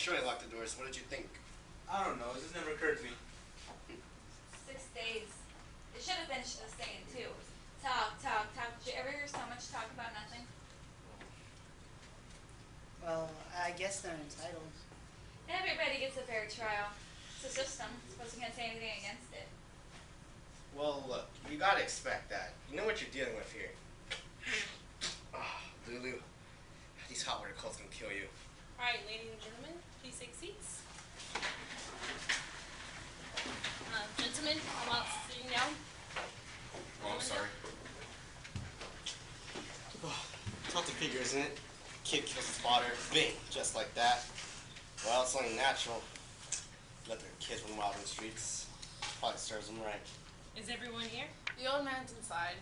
Sure, I locked the doors. What did you think? I don't know. It just never occurred to me. 6 days. It should have been a saying too. Talk, talk, talk. Did you ever hear so much talk about nothing? Well, I guess they're entitled. Everybody gets a fair trial. It's a system. I suppose you can't say anything against it. Well, look, you gotta expect that. You know what you're dealing with here. Lulu, these hot water coats can kill you. Alright, ladies and gentlemen, please take seats. Gentlemen, how about sitting down? Oh, I'm sorry. Tough to figure, isn't it? Kid kills his father, bing, just like that. Well, it's only natural. Let their kids run wild in the streets. Probably serves them right. Is everyone here? The old man's inside.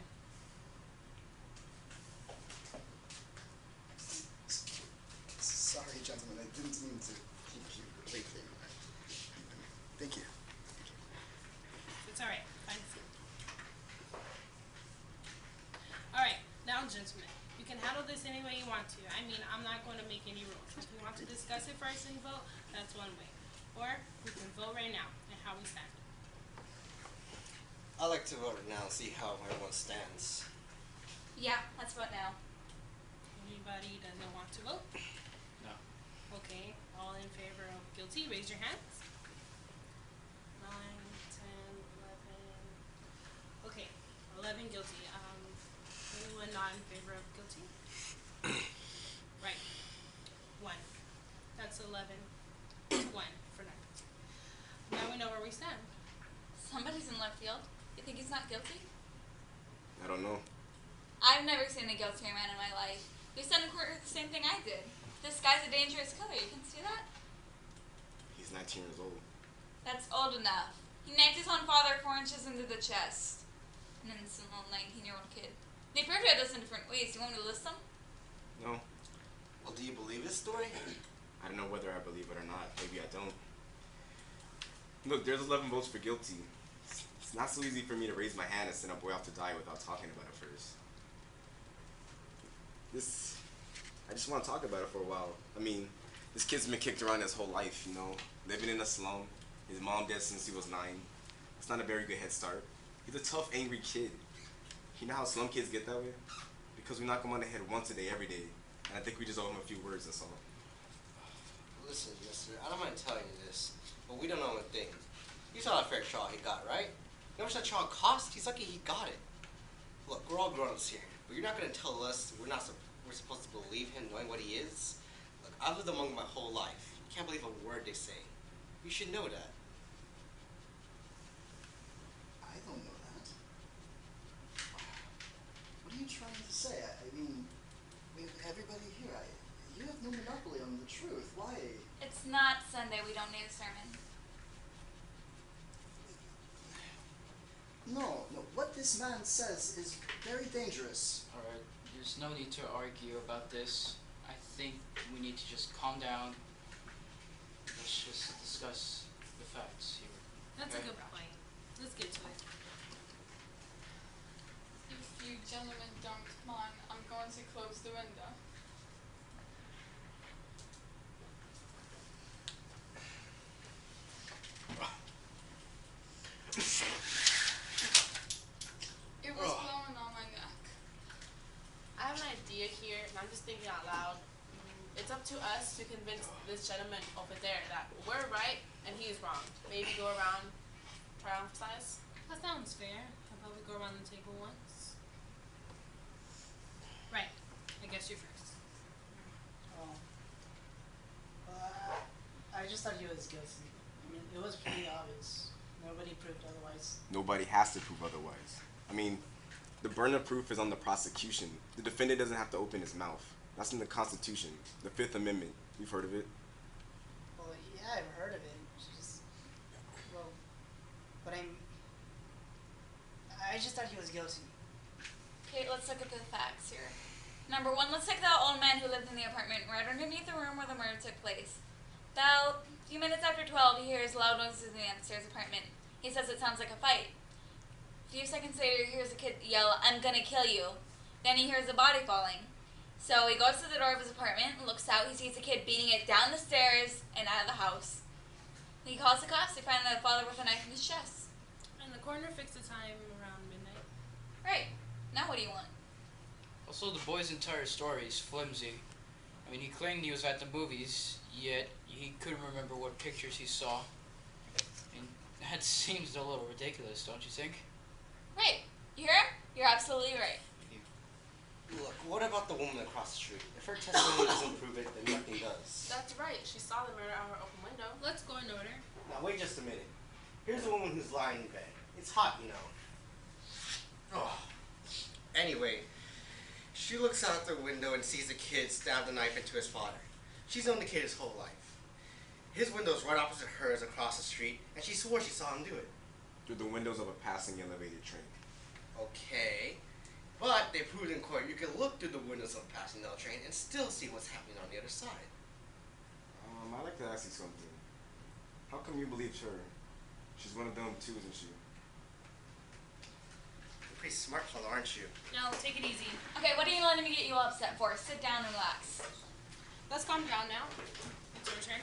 Sorry, gentlemen, I didn't mean to keep you waiting. Thank you. It's alright. Find a seat. Alright, now gentlemen, you can handle this any way you want to. I mean, I'm not going to make any rules. If we want to discuss it first and vote, that's one way. Or we can vote right now and how we stand. I like to vote right now and see how everyone stands. Yeah, let's vote now. Anybody doesn't want to vote? No. Okay, all in favor of guilty, raise your hands. 9, 10, 11. Okay, 11 guilty. Anyone not in favor of guilty? Right. 1. That's 11 to 1 for not guilty. Now we know where we stand. Somebody's in left field. You think he's not guilty? I don't know. I've never seen a guiltier man in my life. You sent in court with the same thing I did. This guy's a dangerous killer. You can see that? He's 19 years old. That's old enough. He knifed his own father 4 inches into the chest. An innocent little 19-year-old kid. They portray this in different ways. Do you want me to list them? No. Well, do you believe his story? I don't know whether I believe it or not. Maybe I don't. Look, there's 11 votes for guilty. It's not so easy for me to raise my hand and send a boy off to die without talking about it first. I just want to talk about it for a while. I mean, this kid's been kicked around his whole life, you know, living in a slum. His mom dead since he was 9. It's not a very good head start. He's a tough, angry kid. You know how slum kids get that way? Because we knock them on the head once a day, every day. And I think we just owe him a few words, that's all. Listen, mister, I don't mind telling you this, but we don't know one thing. You saw that fair trial he got, right? You know how much that trial cost? He's lucky he got it. Look, we're all grown-ups here, but you're not going to tell us we're supposed to believe him knowing what he is? Look, I've lived among him my whole life. You can't believe a word they say. You should know that. I don't know that. What are you trying to say? I mean, everybody here, you have no monopoly on the truth. Why? It's not Sunday. We don't need a sermon. No, what this man says is very dangerous. Alright, there's no need to argue about this. I think we need to just calm down. Let's just discuss the facts here. That's okay? a good point. Let's get to it. If you gentlemen don't mind, I'm going to close the window. It was blowing on my neck. I have an idea here, and I'm just thinking out loud. It's up to us to convince this gentleman over there that we're right and he's wrong. Maybe go around, try to emphasize. That sounds fair. How about we go around the table once? Right. I guess you're first. Oh. I just thought he was guilty. I mean, it was pretty obvious. Nobody proved otherwise. Nobody has to prove otherwise. I mean, the burden of proof is on the prosecution. The defendant doesn't have to open his mouth. That's in the Constitution, the 5th Amendment. You've heard of it? Well, yeah, I've heard of it. But I just thought he was guilty. Okay, let's look at the facts here. Number 1, let's take the old man who lived in the apartment right underneath the room where the murder took place. About a few minutes after 12, he hears loud noises in the upstairs apartment. He says it sounds like a fight. A few seconds later, he hears a kid yell, "I'm gonna kill you." Then he hears a body falling. So he goes to the door of his apartment and looks out. He sees a kid beating it down the stairs and out of the house. He calls the cops. They find the father with a knife in his chest. And the coroner fixed the time around midnight. Right. Now what do you want? Also, the boy's entire story is flimsy. I mean, he claimed he was at the movies, yet he couldn't remember what pictures he saw. And that seems a little ridiculous, don't you think? Right. You hear him? You're absolutely right. Look, what about the woman across the street? If her testimony doesn't prove it, then nothing does. That's right. She saw the murder out her open window. Let's go in order. Now wait just a minute. Here's a woman who's lying in bed. It's hot, you know. Oh. Anyway, she looks out the window and sees a kid stab the knife into his father. She's known the kid his whole life. His window's right opposite hers across the street, and she swore she saw him do it. Through the windows of a passing elevated train. Okay. But they proved in court you can look through the windows of a passing L train and still see what's happening on the other side. I'd like to ask you something. How come you believed her? She's one of them too, isn't she? You're a pretty smart fellow, aren't you? Now, take it easy. Okay, what are you letting me get you all upset for? Sit down and relax. Let's calm down now. It's your turn.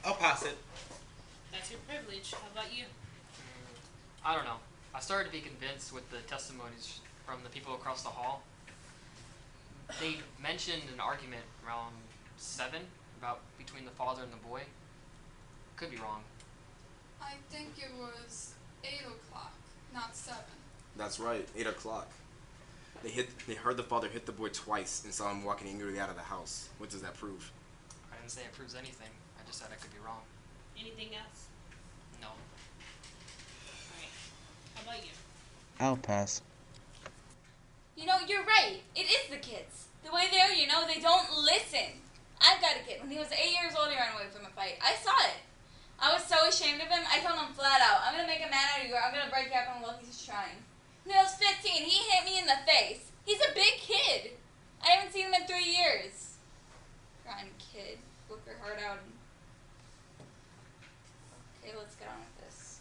I'll pass it. That's your privilege. How about you? I don't know. I started to be convinced with the testimonies from the people across the hall. They mentioned an argument around 7 about between the father and the boy. Could be wrong. I think it was 8 o'clock, not 7. That's right, 8 o'clock. They heard the father hit the boy twice and saw him walking angrily out of the house. What does that prove? I didn't say it proves anything. I just said I could be wrong. Anything else? No. Alright. How about you? I'll pass. You know, you're right. It is the kids. The way they are, you know, they don't listen. I've got a kid. When he was 8 years old, he ran away from a fight. I saw it. I was so ashamed of him, I told him flat out, I'm going to make a man out of you, or I'm going to break you up and look, he's trying. When he was 15, he hit me in the face. He's a big kid. I haven't seen him in 3 years. Crying kid. Work your heart out. Okay, let's get on with this.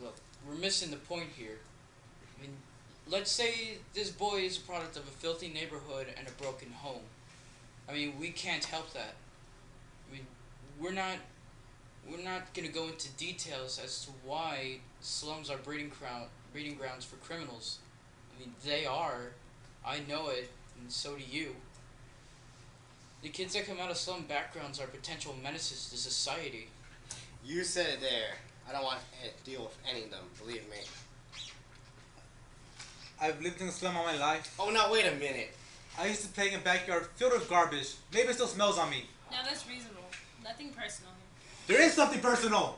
Look, we're missing the point here. I mean, let's say this boy is a product of a filthy neighborhood and a broken home. I mean, we can't help that. I mean, we're not going to go into details as to why slums are breeding grounds for criminals. I mean, they are. I know it, and so do you. The kids that come out of slum backgrounds are potential menaces to society. You said it there. I don't want to deal with any of them, believe me. I've lived in a slum all my life. Oh, now wait a minute. I used to play in a backyard filled with garbage. Maybe it still smells on me. Now, that's reasonable. Nothing personal. There is something personal!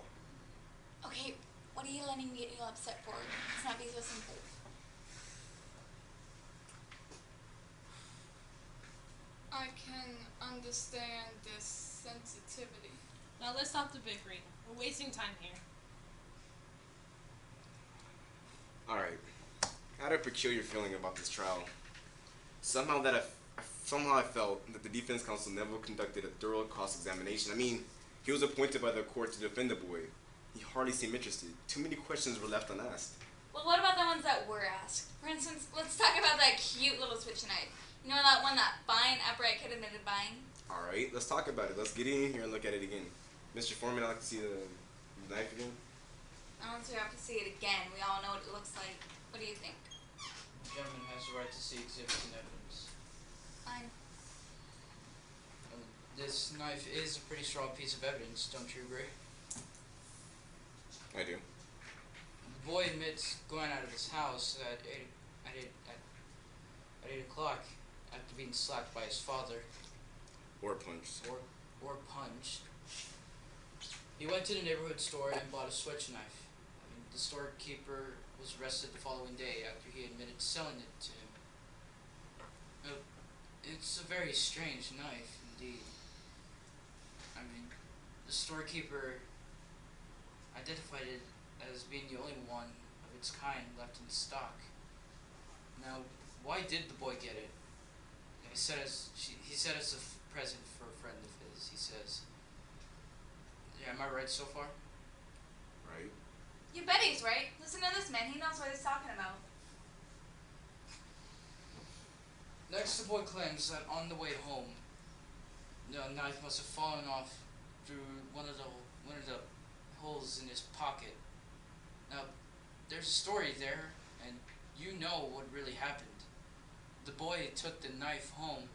Okay, what are you letting me get you upset for? It's not be so simple. I can understand this sensitivity. Now, let's stop the bickering. We're wasting time here. Alright. I had a peculiar feeling about this trial. Somehow I felt that the defense counsel never conducted a thorough cross-examination. I mean, he was appointed by the court to defend the boy. He hardly seemed interested. Too many questions were left unasked. Well, what about the ones that were asked? For instance, let's talk about that cute little switch knife. You know that one that fine, upright kid admitted buying? Alright, let's talk about it. Let's get in here and look at it again. Mr. Foreman, I'd like to see the knife again. I don't have to see it again. We all know what it looks like. What do you think? The gentleman has the right to see exhibits and evidence. Fine. This knife is a pretty strong piece of evidence, don't you agree? I do. The boy admits going out of his house at 8 o'clock after being slapped by his father. Or punched. Or punched. He went to the neighborhood store and bought a switch knife. I mean, the storekeeper was arrested the following day after he admitted selling it to him. It's a very strange knife, indeed. I mean, the storekeeper identified it as being the only one of its kind left in stock. Now, why did the boy get it? He said it's a present for a friend of his, he says. Yeah, am I right so far? Right. You bet he's right. Listen to this man. He knows what he's talking about. Next, the boy claims that on the way home, the knife must have fallen off through one of the holes in his pocket. Now, there's a story there, and you know what really happened. The boy took the knife home,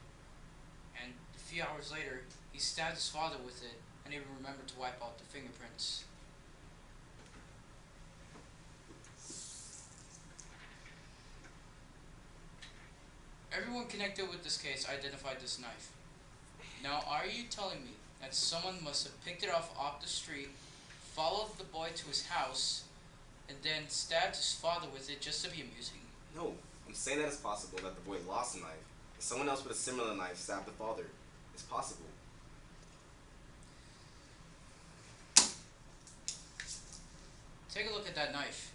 and a few hours later, he stabbed his father with it, and he remembered to wipe out the fingerprints. Everyone connected with this case identified this knife. Now, are you telling me that someone must have picked it off the street, followed the boy to his house, and then stabbed his father with it just to be amusing? No, I'm saying that it's possible that the boy lost a knife, and someone else with a similar knife stabbed the father. It's possible. Take a look at that knife.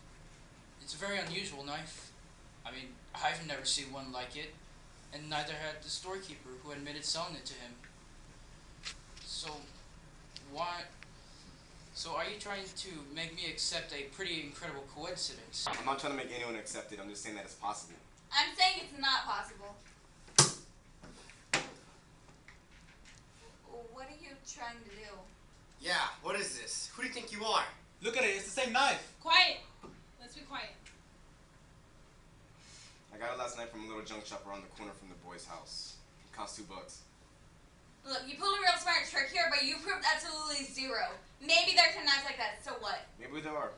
It's a very unusual knife. I mean, I've never seen one like it, and neither had the storekeeper who admitted selling it to him. So, why? So are you trying to make me accept a pretty incredible coincidence? I'm not trying to make anyone accept it, I'm just saying that it's possible. I'm saying it's not possible. What are you trying to do? Yeah, what is this? Who do you think you are? Look at it, it's the same knife. Quiet. Let's be quiet. I got it last night from a little junk shop around the corner from the boy's house. It cost $2. Look, you pulled a real smart trick here, but you proved absolutely zero. Maybe there's some knives like that, so what? Maybe there are.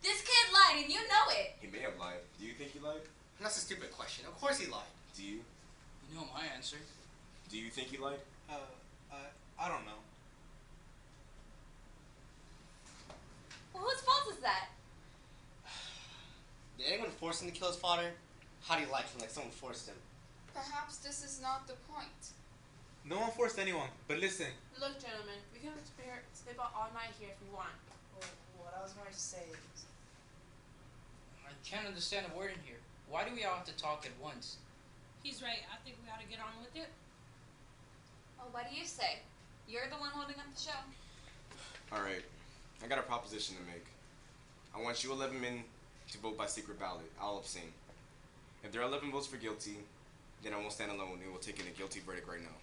This kid lied, and you know it. He may have lied. Do you think he lied? That's a stupid question. Of course he lied. Do you? You know my answer. Do you think he lied? I don't know. Well, whose fault is that? Did anyone force him to kill his father? How do you like him like someone forced him? Perhaps this is not the point. No one forced anyone, but listen. Look, gentlemen, we can stay out all night here if you want. Well, what I was going to say is, I can't understand a word in here. Why do we all have to talk at once? He's right. I think we ought to get on with it. Well, what do you say? You're the one holding up the show. Alright, I got a proposition to make. I want you 11 men to vote by secret ballot. I'll abstain. If there are 11 votes for guilty, then I won't stand alone and we'll take in a guilty verdict right now.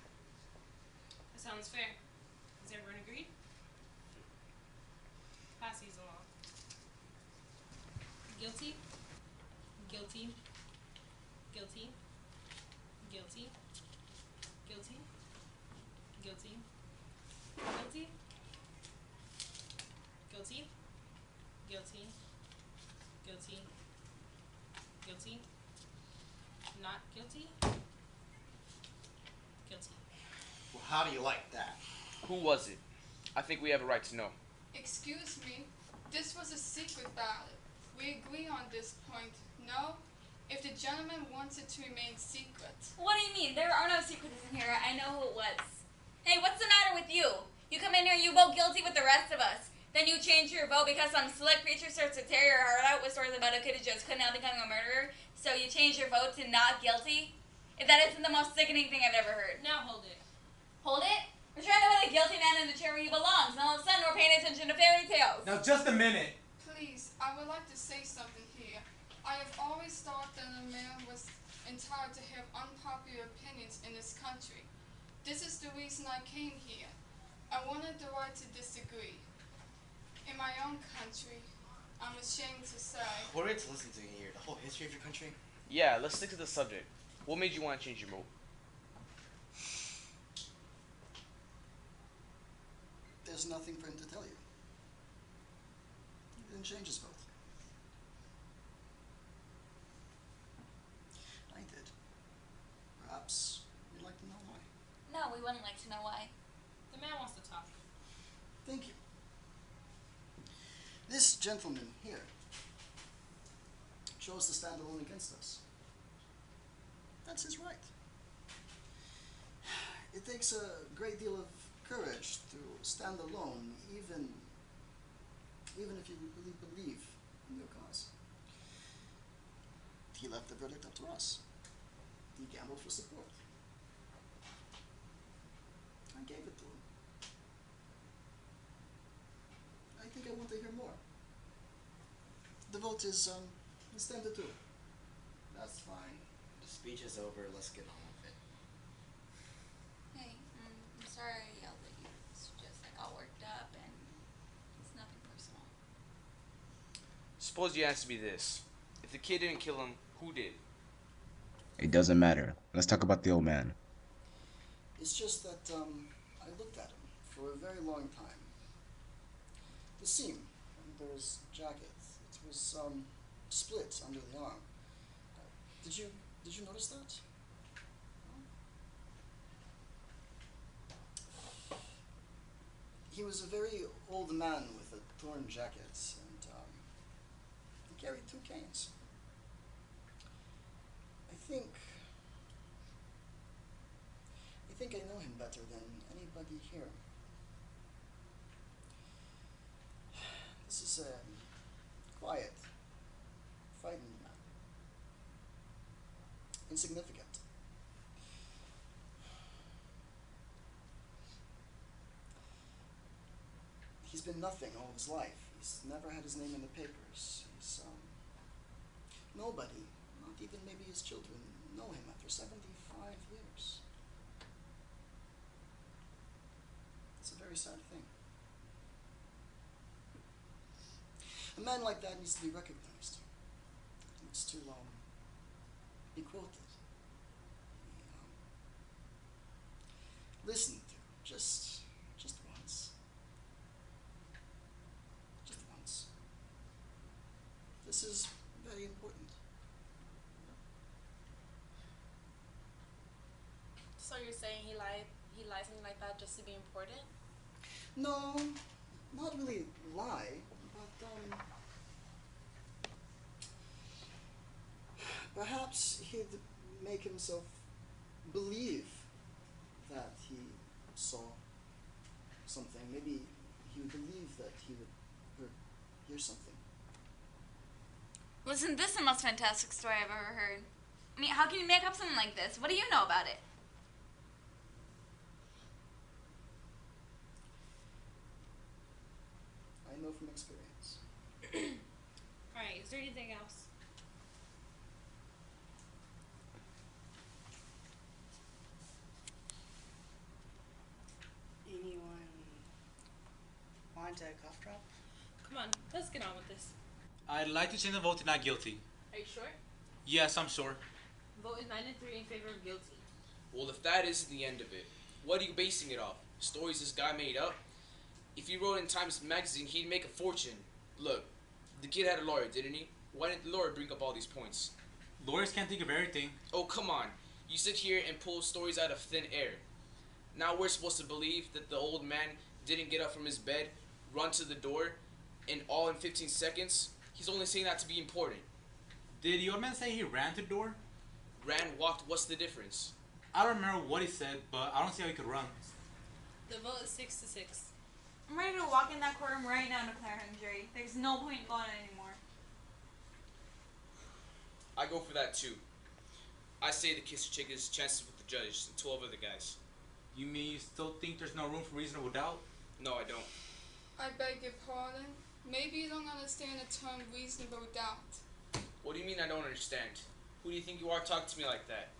That sounds fair. Is everyone agreed? Pass these along. Guilty. Guilty. Guilty. Guilty. Guilty. Guilty. Guilty. Guilty. Guilty. Guilty. Guilty. Not guilty. Guilty. Well, how do you like that? Who was it? I think we have a right to know. Excuse me, this was a secret ballot. We agree on this point, no? If the gentleman wants it to remain secret. What do you mean? There are no secrets in here. I know who it was. Hey, what's the matter with you? You come in here, you vote guilty with the rest of us. Then you change your vote because some slick preacher starts to tear your heart out with stories about a kid who just couldn't help becoming a murderer. So you change your vote to not guilty? If that isn't the most sickening thing I've ever heard. Now hold it. Hold it? We're trying to put a guilty man in the chair where he belongs, and all of a sudden we're paying attention to fairy tales. Now just a minute. Please, I would like to say something here. I have always thought that a man was entitled to have unpopular opinions in this country. This is the reason I came here. I wanted the right to disagree. In my own country, I'm ashamed to say. What are we to listen to here? The whole history of your country? Yeah, let's stick to the subject. What made you want to change your vote? There's nothing for him to tell you. He didn't change his vote. I did. Perhaps you'd like to know why. No, we wouldn't like to know why. The man wants to talk. Thank you. This gentleman here chose to stand alone against us. That's his right. It takes a great deal of courage to stand alone, even if you really believe in your cause. He left the verdict up to us. He gambled for support. I gave it to him. I think I want to hear more. The vote is 10-2. That's fine. The speech is over. Let's get on with suppose you answer me this. If the kid didn't kill him, who did? It doesn't matter. Let's talk about the old man. It's just that I looked at him for a very long time. The seam under his jacket, it was split under the arm. Did you notice that? He was a very old man with a torn jacket, and he carried 2 canes. I think I know him better than anybody here. This is a quiet, frightened man. Insignificant. He's been nothing all his life. He's never had his name in the papers. He's, nobody, not even maybe his children, know him after 75 years. It's a very sad thing. A man like that needs to be recognized. Needs to, be quoted. Listened to, just once. Just once. This is very important. So you're saying he lied something like that just to be important? No, not really lie, but perhaps he'd make himself believe that he saw something. Maybe he would believe that he would hear something. Listen, this is the most fantastic story I've ever heard. I mean, how can you make up something like this? What do you know about it? I know from experience. Alright, is there anything else? Anyone want a cough drop? Come on, let's get on with this. I'd like to change the vote to not guilty. Are you sure? Yes, I'm sure. Vote is 9 and 3 in favor of guilty. Well, if that isn't the end of it, what are you basing it off? Stories this guy made up? If he wrote in Times Magazine, he'd make a fortune. Look, the kid had a lawyer, didn't he? Why didn't the lawyer bring up all these points? Lawyers can't think of everything. Oh, come on. You sit here and pull stories out of thin air. Now we're supposed to believe that the old man didn't get up from his bed, run to the door, and all in 15 seconds? He's only saying that to be important. Did the old man say he ran to the door? Ran, walked, what's the difference? I don't remember what he said, but I don't see how he could run. The vote is 6 to 6. I'm ready to walk in that courtroom right now and declare him jury. There's no point in going anymore. I go for that too. I say the kid should check his chances with the judge and 12 other guys. You mean you still think there's no room for reasonable doubt? No, I don't. I beg your pardon. Maybe you don't understand the term reasonable doubt. What do you mean I don't understand? Who do you think you are talking to me like that?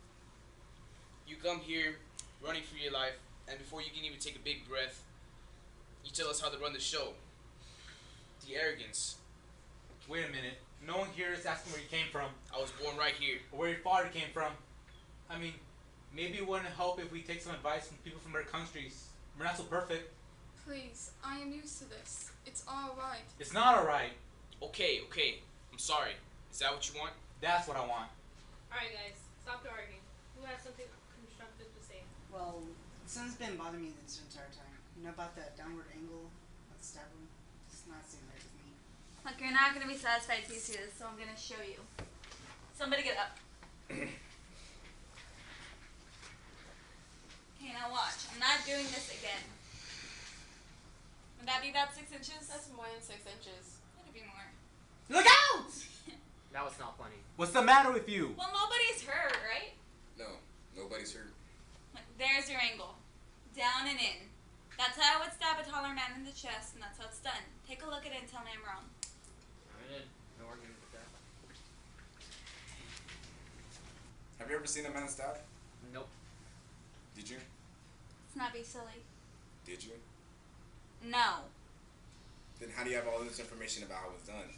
You come here, running for your life, and before you can even take a big breath, you tell us how to run the show. The arrogance. Wait a minute. No one here is asking where you came from. I was born right here. Or where your father came from. I mean, maybe it wouldn't help if we take some advice from people from other countries. We're not so perfect. Please, I am used to this. It's alright. It's not alright. Okay. I'm sorry. Is that what you want? That's what I want. Alright, guys, stop the arguing. Who has something constructive to say? Well, something's been bothering me this entire time. You know about that downward angle of the stab wound? It's not sitting right with me. Look, you're not going to be satisfied till you see this, so I'm going to show you. Somebody get up. Okay, now watch. I'm not doing this again. Would that be about 6 inches? That's more than 6 inches. It'd be more. Look out! That was not funny. What's the matter with you? Well, nobody's hurt, right? No, nobody's hurt. Look, there's your angle. Down and in. That's how I would stab a taller man in the chest, and that's how it's done. Take a look at it and tell me I'm wrong. I'm in. No argument with that. Have you ever seen a man stab? Nope. Did you? Let's not be silly. Did you? No. Then how do you have all this information about how it was done?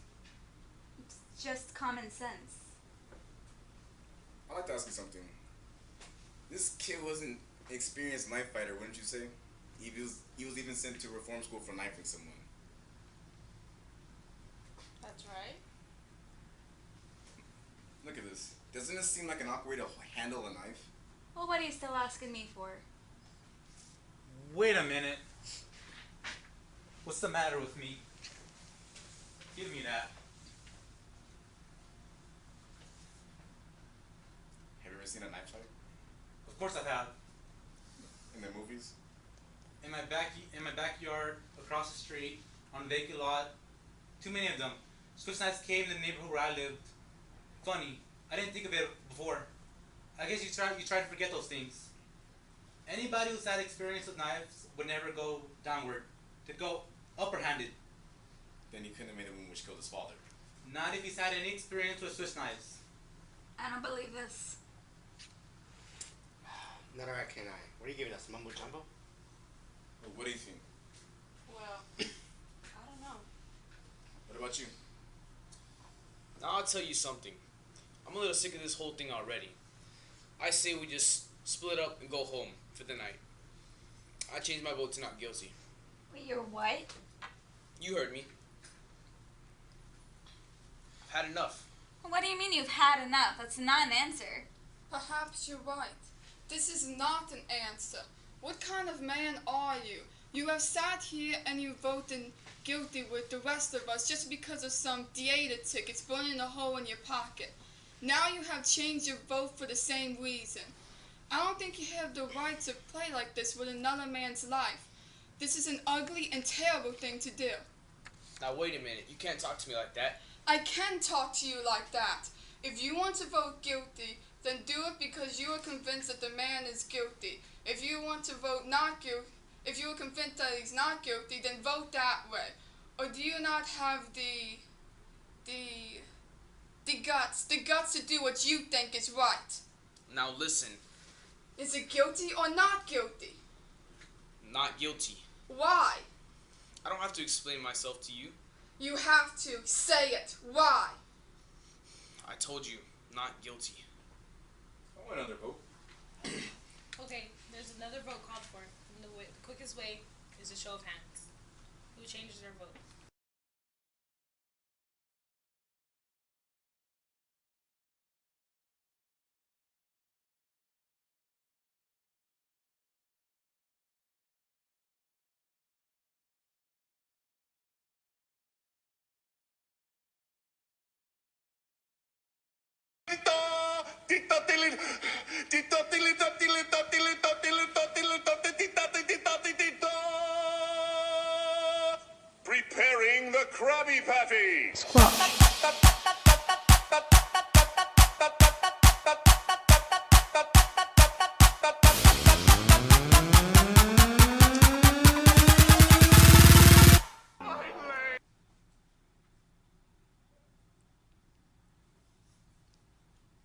just common sense. I'd like to ask you something. This kid wasn't an experienced knife fighter, wouldn't you say? He was even sent to reform school for knifing someone. That's right. Look at this. Doesn't this seem like an awkward way to handle a knife? Well, what are you still asking me for? Wait a minute. What's the matter with me? Give me that. Have you ever seen a knife fight? Of course I have. In the movies? In my backyard, across the street, on a vacant lot. Too many of them. Swiss knives came in the neighborhood where I lived. Funny. I didn't think of it before. I guess you try to forget those things. Anybody who's had experience with knives would never go downward. They'd go upper-handed. Then he couldn't have made a wound which killed his father. Not if he's had any experience with Swiss knives. I don't believe this. Not alright, can I? What are you giving us, mumbo jumbo? Well, what do you think? Well, I don't know. What about you? Now I'll tell you something. I'm a little sick of this whole thing already. I say we just split up and go home for the night. I changed my vote to not guilty. Wait, you're what? You heard me. I've had enough. What do you mean you've had enough? That's not an answer. Perhaps you're right. This is not an answer. What kind of man are you? You have sat here and you voted guilty with the rest of us just because of some theater tickets burning a hole in your pocket. Now you have changed your vote for the same reason. I don't think you have the right to play like this with another man's life. This is an ugly and terrible thing to do. Now wait a minute. You can't talk to me like that. I can talk to you like that. If you want to vote guilty, then do it because you are convinced that the man is guilty. If you want to vote not guilty, if you are convinced that he's not guilty, then vote that way. Or do you not have the guts to do what you think is right? Now listen. Is it guilty or not guilty? Not guilty. Why? I don't have to explain myself to you. You have to say it. Why? I told you, not guilty. I want another vote. Okay, there's another vote called for. And the quickest way is a show of hands. Who changes their vote? Preparing the Krabby Patties.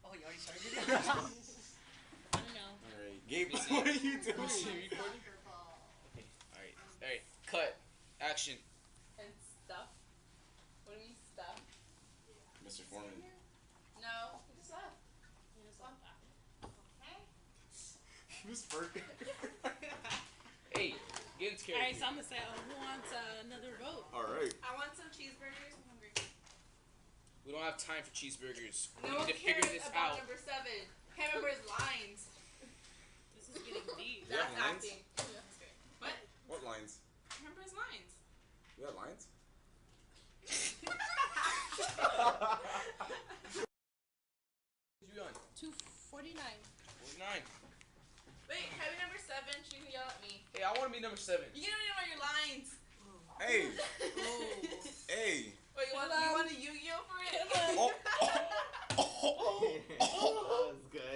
Oh, you already started it? I don't know. Alright, Gabe, what are you doing? Okay, alright, cut. Action. And stuff. What do you mean stuff? Mr. Foreman. No, he just left. He just left. Okay. Who's Burger? Hey, get into Alright, character. so I'm gonna say, who wants another vote? Alright. I want some cheeseburgers. I'm hungry. We don't have time for cheeseburgers. We No one need to figure cares this about out. number 7. Can't remember his lines. This is getting deep. You have That's lines? acting. That's great. What? What lines? Remember his lines. You have lines? You on? 249. 49. Wait, heavy number 7. She can yell at me. Hey, I want to be number 7. You don't even know your lines. Hey! Hey! Wait, you want a Yu-Gi-Oh for it? Oh! That was good.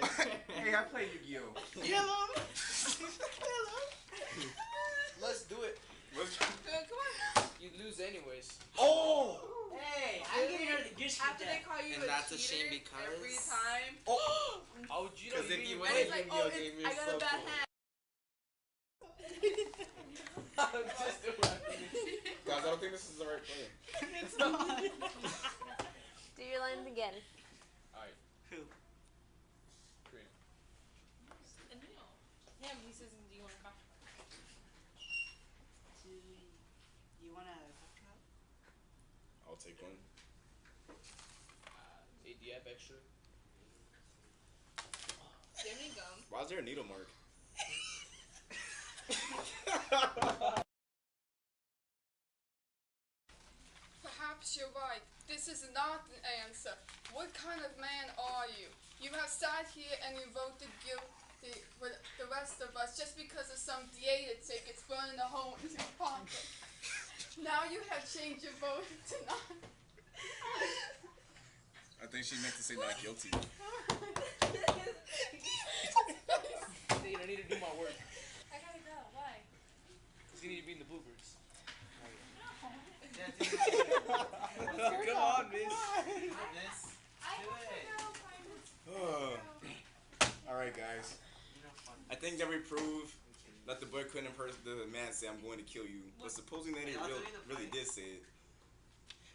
Hey, I play Yu-Gi-Oh! Yellow. Let's do it. Come on. You lose anyways. Oh! Hey, I'm getting her the gish After they call you And a that's a cheater shame because- every time. Oh! How would you know? Because if you And win it's a like, Yu-Gi-Oh oh, game, you're I got so a bad cool. hand. Guys, I don't think this is the right play. Do do your lines again. Alright. Who? Green. And Neil. Yeah, he says, do you want a coffee? Do you want a coffee cup? I'll take one. Hey, do you have extra? Do you have any gum? Why is there a needle mark? Perhaps you're right. This is not an answer. What kind of man are you? You have sat here and you voted guilty with the rest of us just because of some theater tickets burning a hole into your pocket. Now you have changed your vote to not. I think she meant to say not guilty. Hey, I need to do my work. I gotta go. Why? Because you need to be in the bloopers. Come on, miss. Alright, guys. I think that we prove that the boy couldn't the man say, I'm going to kill you. But supposing that he really did say it.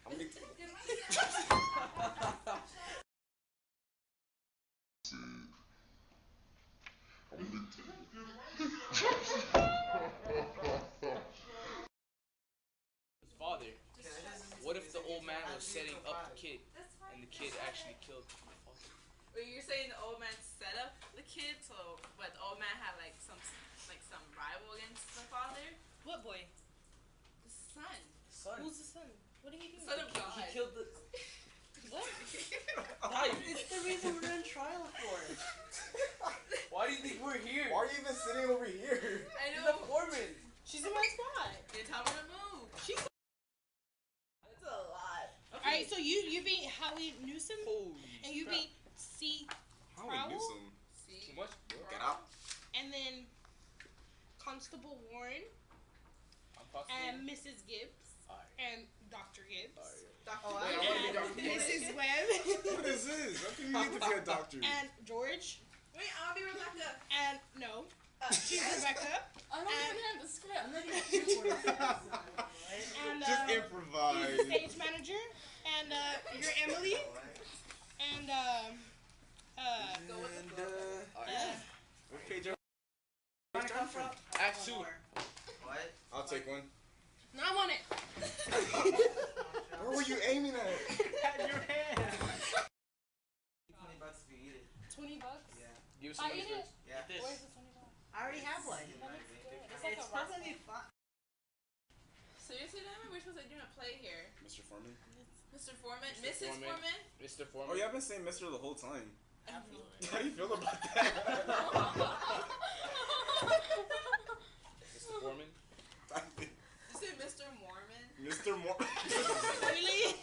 I'm gonna His father. What if the old man was setting up the kid and the kid actually killed the father? Wait, you're saying the old man set up the kid, so what? The old man had like some rival against the father. What boy? The son. Son. Who's the son? What are you doing? Son of God. He killed the. What? It's the reason we're on trial for. Why do you think we're here? Why are you even sitting over here? I He's know. the foreman. She's in my spot. You tell me to move. She's. That's a lot. All right, so you beat Howie Newsom, Holy and you crap. beat C. How Crowell, we do some? See? Too much? Get out. and then Constable Warren, I'm possible. and Mrs. Gibbs, Alright. and Dr. Gibbs, Dr. I wanna be Dr. Gibbs. Mrs. Webb, What is this? How can you need to be a doctor? and George, Wait, I want to be Rebecca. and no, she's Rebecca, I don't even have the script. and Just he's improvise. the stage manager, and you're Emily, and Go with the flow. What page are Act 2. What? I'll take one. no, I want it. Where were you aiming at? At your hand. $20 if you eat it. $20? Yeah. Give us I some eat it. Yeah. Where's the $20? I already have one. It's like It's a rock. supposed to be fun. Seriously, Diamond? We're supposed to be doing a play here. Mr. Foreman? Mr. Foreman? Mr. Mrs. Foreman. Foreman? Mr. Foreman. Oh, yeah, I've been saying Mr. the whole time. I feel it. How do you feel about that? Mr. Foreman. Did you say Mr. Mormon? Mr. Moore. Really?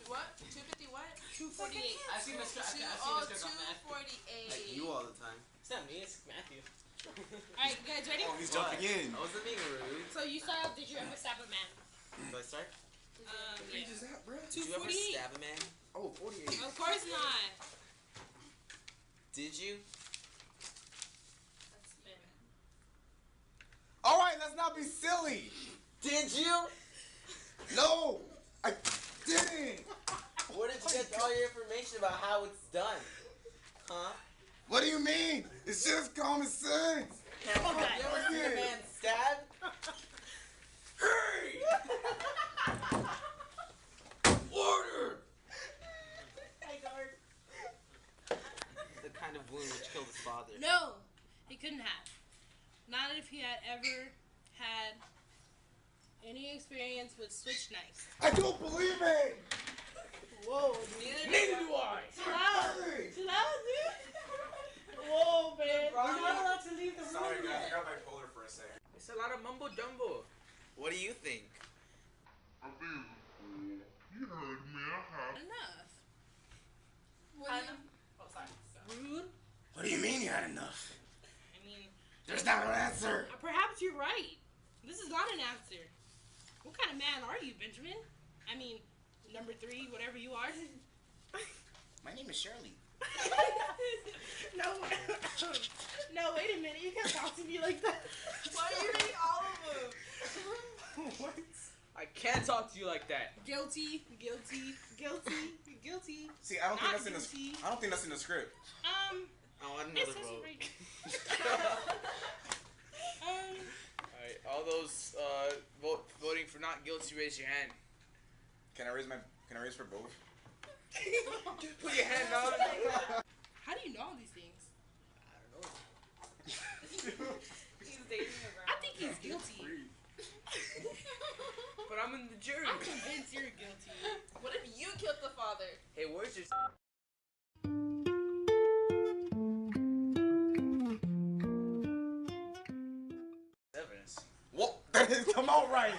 What? 250 what? 248. I see Mr. I see Oh, Mr. Goffman. 248. Like you all the time. It's not me, it's Matthew. Alright, you guys ready? Oh, he's jumping in. I wasn't being rude. So you saw, did you ever stab a man? Do I start? Yeah. Is that, bro? Did you ever 248. stab a man? Oh, 48. Of course not. Did you? That's bad. Alright, let's not be silly. Did you? No, I didn't. Where did you get all your information about how it's done? Huh? What do you mean? It's just common sense. Have you ever seen a man stabbed? Hey! Order! The kind of wound which killed his father. No, he couldn't have. Not if he had ever had any experience with switch knives. I don't believe it. Whoa, Neither do I. chill out, dude. Whoa, man. You're not allowed to leave the room. Sorry, guys. I got bipolar for a second. It's a lot of mumbo jumbo. What do you think? Enough. What do you... Oh, sorry. Rude. What do you mean you had enough? I mean, There's not an answer. perhaps you're right. This is not an answer. What kind of man are you, Benjamin? I mean, number 3, whatever you are. My name is Shirley. No, no, wait a minute. You can't talk to me like that. Why are you reading all of them? What? I can't talk to you like that. Guilty, guilty, guilty, guilty. See, I don't think Not that's in guilty. the. I don't think that's in the script. I want It another says it vote. right. Alright, all those voting for not guilty, raise your hand. Can I raise for both? Put your hand down. How do you know all these things? He's dating a girl. I think he's guilty. But I'm in the jury. I'm convinced you're guilty. What if you killed the father? Hey, where's your evidence? What? That is come out right.